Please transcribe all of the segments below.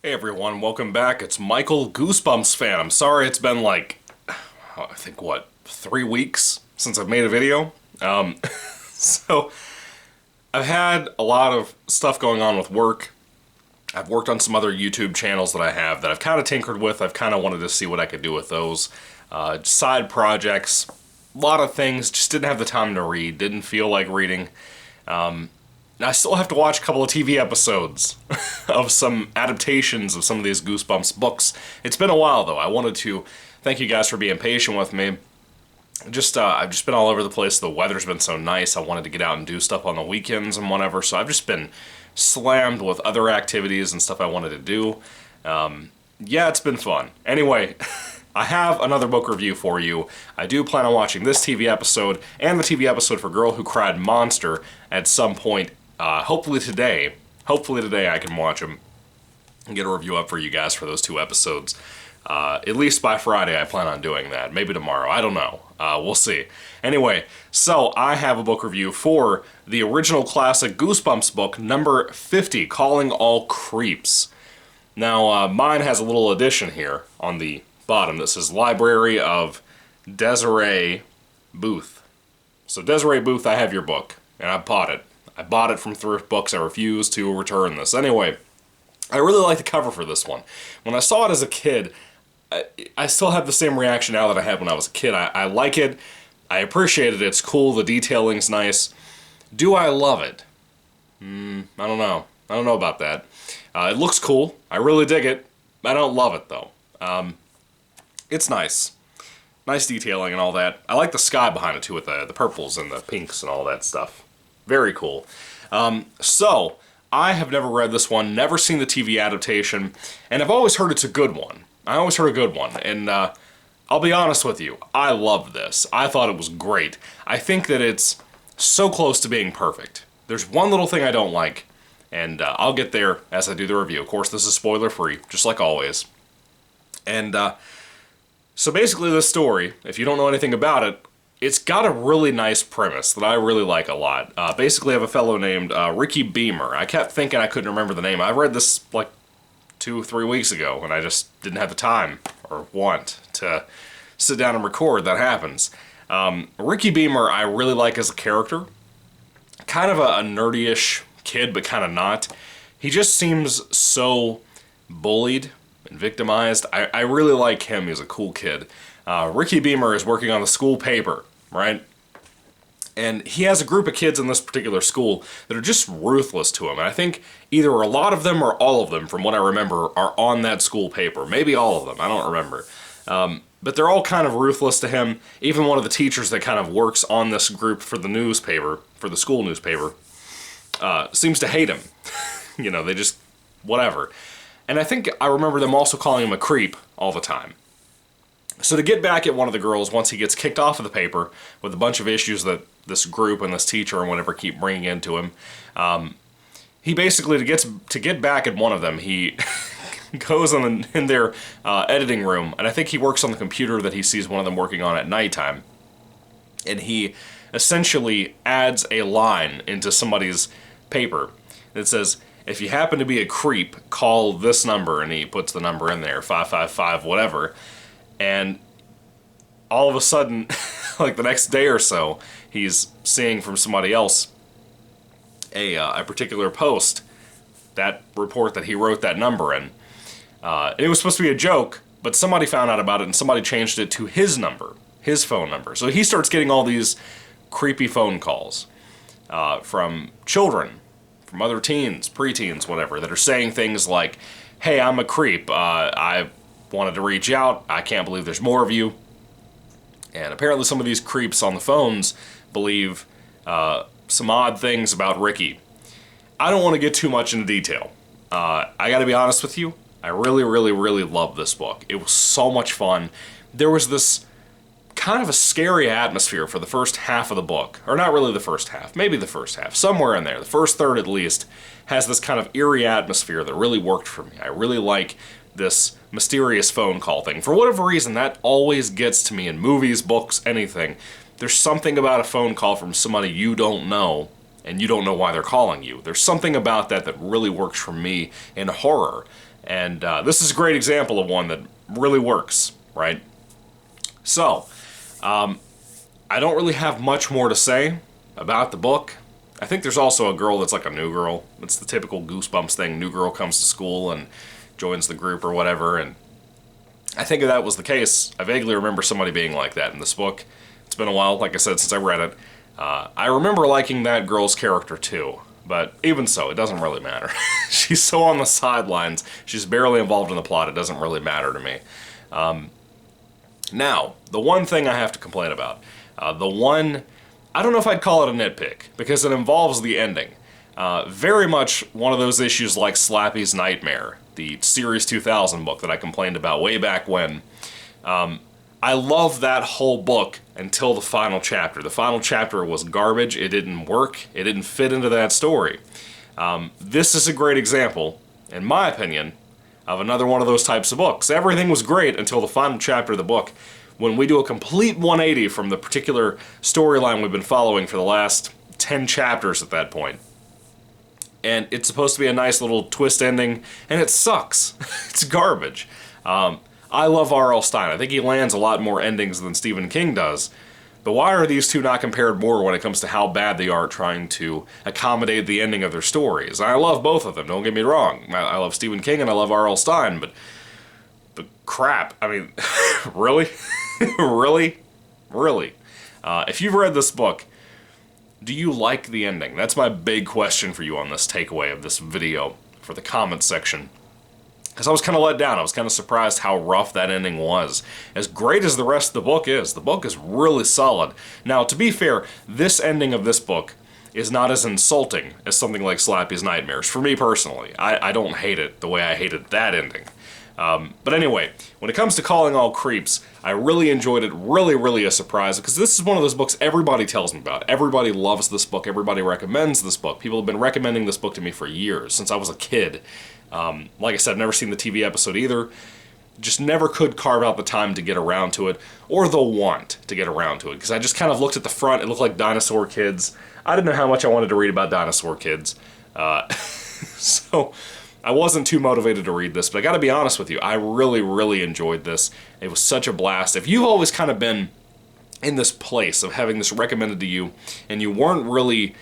Hey everyone, welcome back. It's Michael, Goosebumps fan. I'm sorry it's been like, I think what, 3 weeks since I've made a video? So, I've had a lot of stuff going on with work. I've worked on some other YouTube channels that I have that I've kind of tinkered with. I've kind of wanted to see what I could do with those. Side projects, a lot of things, just didn't have the time to read, didn't feel like reading. I still have to watch a couple of TV episodes of some adaptations of some of these Goosebumps books. It's been a while, though. I wanted to thank you guys for being patient with me. I've just been all over the place. The weather's been so nice. I wanted to get out and do stuff on the weekends and whatever, so I've just been slammed with other activities and stuff I wanted to do. Yeah, it's been fun. Anyway, I have another book review for you. I do plan on watching this TV episode and the TV episode for Girl Who Cried Monster at some point. Hopefully today I can watch them and get a review up for you guys for those 2 episodes. At least by Friday I plan on doing that. Maybe tomorrow, I don't know. We'll see. Anyway, so I have a book review for the original classic Goosebumps book, number 50, Calling All Creeps. Now, mine has a little addition here on the bottom that says Library of Desiree Booth. So Desiree Booth, I have your book, and I bought it. I bought it from Thrift Books. I refuse to return this. Anyway, I really like the cover for this one. When I saw it as a kid, I still have the same reaction now that I had when I was a kid. I like it. I appreciate it. It's cool. The detailing's nice. Do I love it? I don't know. I don't know about that. It looks cool. I really dig it. I don't love it, though. It's nice. Nice detailing and all that. I like the sky behind it, too, with the purples and the pinks and all that stuff. Very cool. So, I have never read this one, never seen the TV adaptation, and I've always heard it's a good one. I always heard a good one, and I'll be honest with you, I loved this. I thought it was great. I think that it's so close to being perfect. There's one little thing I don't like, and I'll get there as I do the review. Of course, this is spoiler-free, just like always. And so basically this story, if you don't know anything about it, it's got a really nice premise that I really like a lot. Basically, I have a fellow named Ricky Beamer. I kept thinking I couldn't remember the name. I read this like 2 or 3 weeks ago, and I just didn't have the time or want to sit down and record. That happens. Ricky Beamer I really like as a character. Kind of a nerdy-ish kid, but kind of not. He just seems so bullied and victimized. I really like him. He's a cool kid. Ricky Beamer is working on the school paper, right? And he has a group of kids in this particular school that are just ruthless to him. And I think either a lot of them or all of them, from what I remember, are on that school paper. Maybe all of them, I don't remember. But they're all kind of ruthless to him. Even one of the teachers that kind of works on this group for the newspaper, for the school newspaper, seems to hate him. You know, they just, whatever. And I think I remember them also calling him a creep all the time. So to get back at one of the girls, once he gets kicked off of the paper with a bunch of issues that this group and this teacher and whatever keep bringing into him, he basically, to get back at one of them, he goes in their editing room, and I think he works on the computer that he sees one of them working on at nighttime, and he essentially adds a line into somebody's paper that says, if you happen to be a creep, call this number, and he puts the number in there, 555 whatever. And all of a sudden, like the next day or so, he's seeing from somebody else a particular post, that report that he wrote that number in. It was supposed to be a joke, but somebody found out about it and somebody changed it to his number, his phone number. So he starts getting all these creepy phone calls from children, from other teens, preteens, whatever, that are saying things like, hey, I'm a creep, I wanted to reach out, I can't believe there's more of you. And apparently some of these creeps on the phones believe some odd things about Ricky. I don't want to get too much into detail. I gotta be honest with you, I really, really, really love this book. It was so much fun. There was this kind of a scary atmosphere for the first half of the book. Or not really the first half, maybe the first half, somewhere in there. The first third at least has this kind of eerie atmosphere that really worked for me. I really like this mysterious phone call thing. For whatever reason, that always gets to me in movies, books, anything. There's something about a phone call from somebody you don't know, and you don't know why they're calling you. There's something about that that really works for me in horror. And this is a great example of one that really works, right? So, I don't really have much more to say about the book. I think there's also a girl that's like a new girl. It's the typical Goosebumps thing. New girl comes to school and joins the group or whatever. And I think if that was the case, I vaguely remember somebody being like that in this book. It's been a while, like I said, since I read it. I remember liking that girl's character too. But even so, it doesn't really matter. She's so on the sidelines. She's barely involved in the plot. It doesn't really matter to me. Now, the one thing I have to complain about. I don't know if I'd call it a nitpick, because it involves the ending. Very much one of those issues like Slappy's Nightmare, the Series 2000 book that I complained about way back when. I love that whole book until the final chapter. The final chapter was garbage. It didn't work. It didn't fit into that story. This is a great example, in my opinion, of another one of those types of books. Everything was great until the final chapter of the book, when we do a complete 180 from the particular storyline we've been following for the last 10 chapters at that point. And it's supposed to be a nice little twist ending, and it sucks. It's garbage. I love R.L. Stine. I think he lands a lot more endings than Stephen King does. But why are these two not compared more when it comes to how bad they are trying to accommodate the ending of their stories? I love both of them, don't get me wrong. I love Stephen King and I love R.L. Stine, but crap. I mean, really? Really? Really? If you've read this book, do you like the ending? That's my big question for you on this takeaway of this video for the comments section. Because I was kind of let down. I was kind of surprised how rough that ending was. As great as the rest of the book is really solid. Now, to be fair, this ending of this book is not as insulting as something like Slappy's Nightmares, for me personally. I don't hate it the way I hated that ending. But anyway, when it comes to Calling All Creeps, I really enjoyed it, really a surprise, because this is one of those books everybody tells me about. Everybody loves this book, everybody recommends this book. People have been recommending this book to me for years, since I was a kid. Like I said, I've never seen the TV episode either. Just never could carve out the time to get around to it, or the want to get around to it, because I just kind of looked at the front, it looked like Dinosaur Kids. I didn't know how much I wanted to read about Dinosaur Kids. So I wasn't too motivated to read this, but I gotta be honest with you, I really enjoyed this. It was such a blast. If you've always kind of been in this place of having this recommended to you, and you weren't really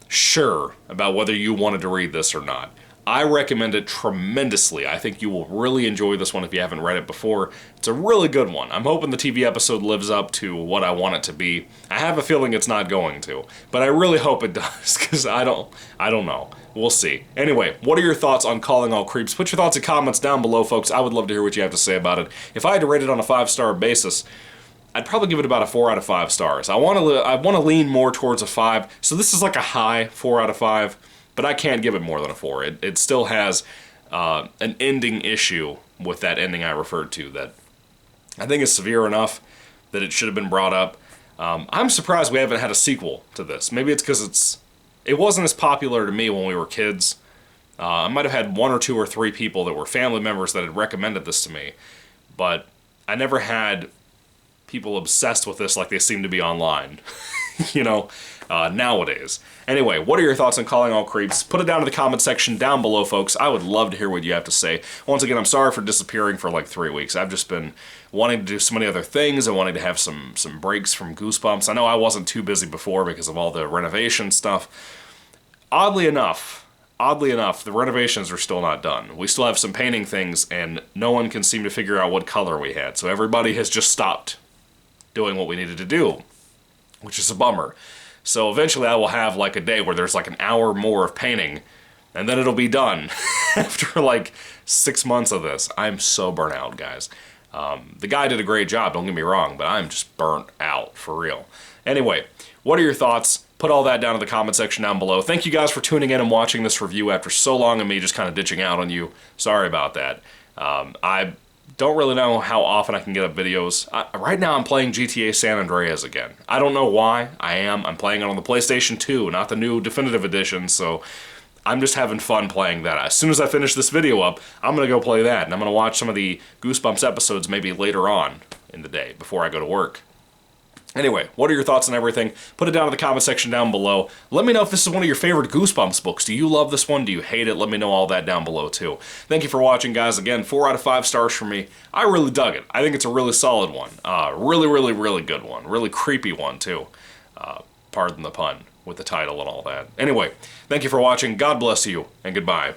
sure about whether you wanted to read this or not, I recommend it tremendously. I think you will really enjoy this one if you haven't read it before. It's a really good one. I'm hoping the TV episode lives up to what I want it to be. I have a feeling it's not going to, but I really hope it does, because I don't know. We'll see. Anyway, what are your thoughts on Calling All Creeps? Put your thoughts in comments down below, folks. I would love to hear what you have to say about it. If I had to rate it on a 5-star basis, I'd probably give it about a 4 out of 5 stars. I want to lean more towards a 5, so this is like a high 4 out of 5. But I can't give it more than a 4. It still has an ending issue with that ending I referred to that I think is severe enough that it should have been brought up. I'm surprised we haven't had a sequel to this. Maybe it's because it wasn't as popular to me when we were kids. I might have had 1 or 2 or 3 people that were family members that had recommended this to me, but I never had people obsessed with this like they seem to be online. You know, nowadays. Anyway, what are your thoughts on Calling All Creeps? Put it down in the comment section down below, folks. I would love to hear what you have to say. Once again, I'm sorry for disappearing for like 3 weeks. I've just been wanting to do so many other things and wanting to have some breaks from Goosebumps. I know I wasn't too busy before because of all the renovation stuff. Oddly enough, the renovations are still not done. We still have some painting things, and no one can seem to figure out what color we had. So everybody has just stopped doing what we needed to do, which is a bummer. So eventually I will have like a day where there's like an hour more of painting, and then it'll be done after like 6 months of this. I'm so burnt out, guys. The guy did a great job, don't get me wrong, but I'm just burnt out, for real. Anyway, what are your thoughts? Put all that down in the comment section down below. Thank you guys for tuning in and watching this review after so long of me just kind of ditching out on you. Sorry about that. I don't really know how often I can get up videos. Right now I'm playing GTA San Andreas again. I don't know why. I'm playing it on the PlayStation 2, not the new Definitive Edition, so I'm just having fun playing that. As soon as I finish this video up, I'm going to go play that, and I'm going to watch some of the Goosebumps episodes maybe later on in the day before I go to work. Anyway, what are your thoughts on everything? Put it down in the comment section down below. Let me know if this is one of your favorite Goosebumps books. Do you love this one? Do you hate it? Let me know all that down below, too. Thank you for watching, guys. Again, 4 out of 5 stars for me. I really dug it. I think it's a really solid one. Really, really, really good one. Really creepy one, too. Pardon the pun with the title and all that. Anyway, thank you for watching. God bless you, and goodbye.